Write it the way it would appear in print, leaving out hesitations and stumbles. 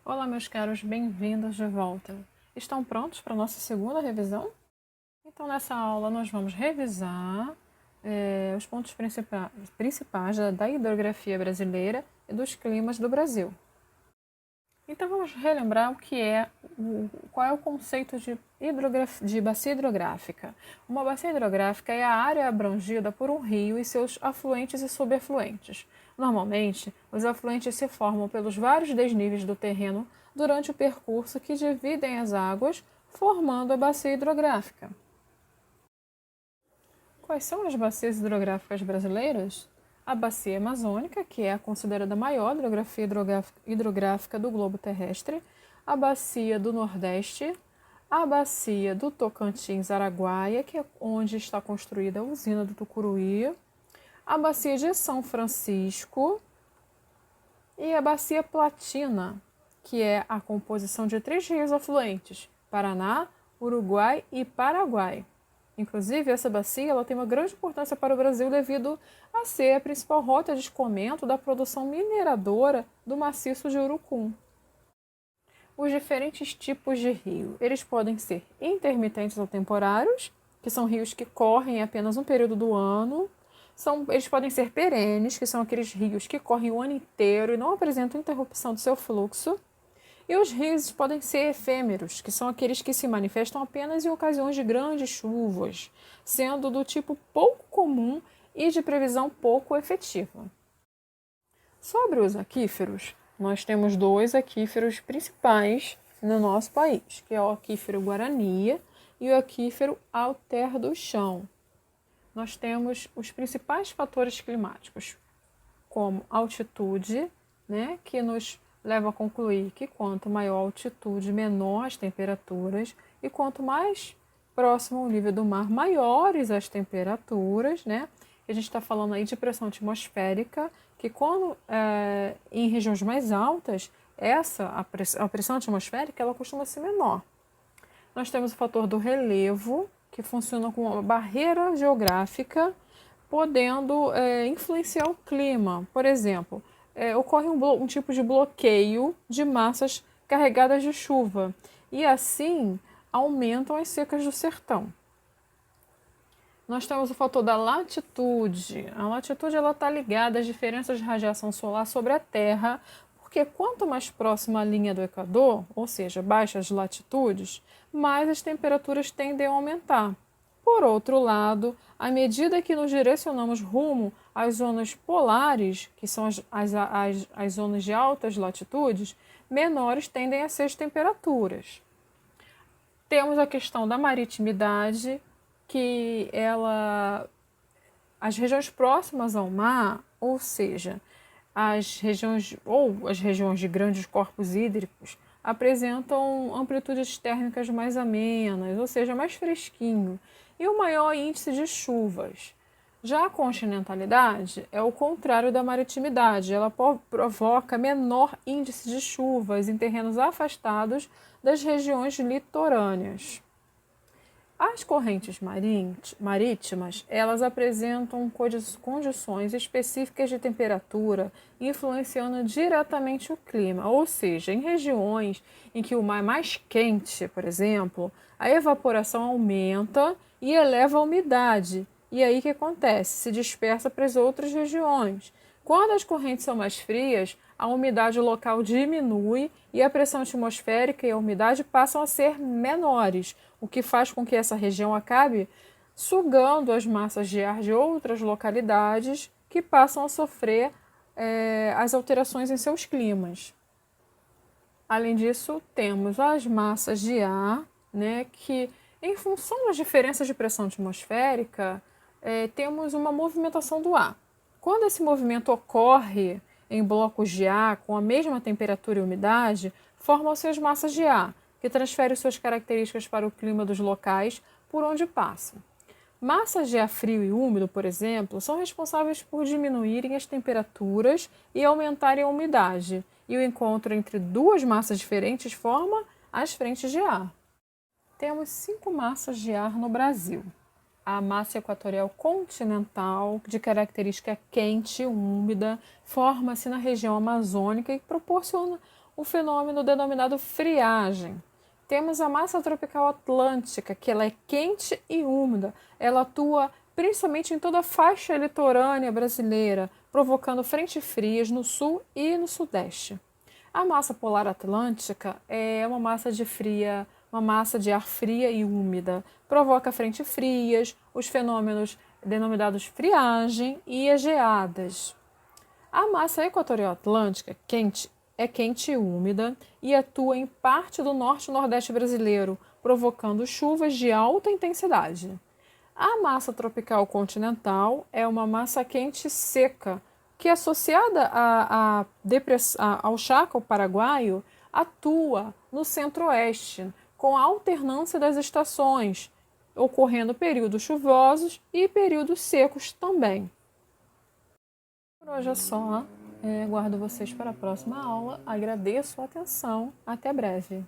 Olá, meus caros, bem-vindos de volta. Estão prontos para a nossa segunda revisão? Então, nessa aula, nós vamos revisar os pontos principais da hidrografia brasileira e dos climas do Brasil. Então, vamos relembrar qual é o conceito de bacia hidrográfica. Uma bacia hidrográfica é a área abrangida por um rio e seus afluentes e subafluentes. Normalmente, os afluentes se formam pelos vários desníveis do terreno durante o percurso que dividem as águas, formando a bacia hidrográfica. Quais são as bacias hidrográficas brasileiras? A bacia amazônica, que é considerada a maior hidrografia hidrográfica do globo terrestre, a bacia do Nordeste, a bacia do Tocantins-Araguaia, que é onde está construída a usina do Tucuruí, a bacia de São Francisco e a bacia Platina, que é a composição de 3 rios afluentes, Paraná, Uruguai e Paraguai. Inclusive, essa bacia ela tem uma grande importância para o Brasil devido a ser a principal rota de escoamento da produção mineradora do maciço de Urucum. Os diferentes tipos de rio, eles podem ser intermitentes ou temporários, que são rios que correm apenas um período do ano. Eles podem ser perenes, que são aqueles rios que correm o ano inteiro e não apresentam interrupção do seu fluxo. E os rios podem ser efêmeros, que são aqueles que se manifestam apenas em ocasiões de grandes chuvas, sendo do tipo pouco comum e de previsão pouco efetiva. Sobre os aquíferos, nós temos 2 aquíferos principais no nosso país, que é o aquífero Guarania e o aquífero Alter do Chão. Nós temos os principais fatores climáticos, como altitude, que nos leva a concluir que quanto maior a altitude, menor as temperaturas, e quanto mais próximo ao nível do mar, maiores as temperaturas, A gente está falando aí de pressão atmosférica, que quando em regiões mais altas, a pressão atmosférica ela costuma ser menor. Nós temos o fator do relevo, que funciona como uma barreira geográfica, podendo influenciar o clima. Por exemplo, ocorre um tipo de bloqueio de massas carregadas de chuva e assim aumentam as secas do sertão. Nós temos o fator da latitude. A latitude está ligada às diferenças de radiação solar sobre a Terra, porque quanto mais próxima à linha do Equador, ou seja, baixas latitudes, mais as temperaturas tendem a aumentar. Por outro lado, à medida que nos direcionamos rumo às zonas polares, que são as zonas de altas latitudes, menores tendem a ser as temperaturas. Temos a questão da maritimidade, que as regiões próximas ao mar, ou seja, as regiões de grandes corpos hídricos, apresentam amplitudes térmicas mais amenas, ou seja, mais fresquinho, e o maior índice de chuvas. Já a continentalidade é o contrário da maritimidade, ela provoca menor índice de chuvas em terrenos afastados das regiões litorâneas. As correntes marítimas, elas apresentam condições específicas de temperatura, influenciando diretamente o clima, ou seja, em regiões em que o mar é mais quente, por exemplo, a evaporação aumenta e eleva a umidade. E aí o que acontece? Se dispersa para as outras regiões. Quando as correntes são mais frias, a umidade local diminui e a pressão atmosférica e a umidade passam a ser menores, o que faz com que essa região acabe sugando as massas de ar de outras localidades que passam a sofrer as alterações em seus climas. Além disso, temos as massas de ar, que, em função das diferenças de pressão atmosférica, temos uma movimentação do ar. Quando esse movimento ocorre em blocos de ar com a mesma temperatura e umidade, formam-se as massas de ar, que transferem suas características para o clima dos locais por onde passam. Massas de ar frio e úmido, por exemplo, são responsáveis por diminuírem as temperaturas e aumentarem a umidade, e o encontro entre 2 massas diferentes forma as frentes de ar. Temos 5 massas de ar no Brasil. A massa equatorial continental, de característica quente e úmida, forma-se na região amazônica e proporciona o fenômeno denominado friagem. Temos a massa tropical atlântica, que ela é quente e úmida. Ela atua principalmente em toda a faixa litorânea brasileira, provocando frentes frias no sul e no sudeste. A massa polar atlântica é uma massa de ar fria e úmida. Provoca frentes frias, os fenômenos denominados friagem e as geadas. A massa equatorial atlântica é quente e úmida e atua em parte do norte e nordeste brasileiro, provocando chuvas de alta intensidade. A massa tropical continental é uma massa quente seca, que associada ao Chaco paraguaio, atua no centro-oeste, com a alternância das estações, ocorrendo períodos chuvosos e períodos secos também. Por hoje é só. Guardo vocês para a próxima aula. Agradeço a atenção. Até breve.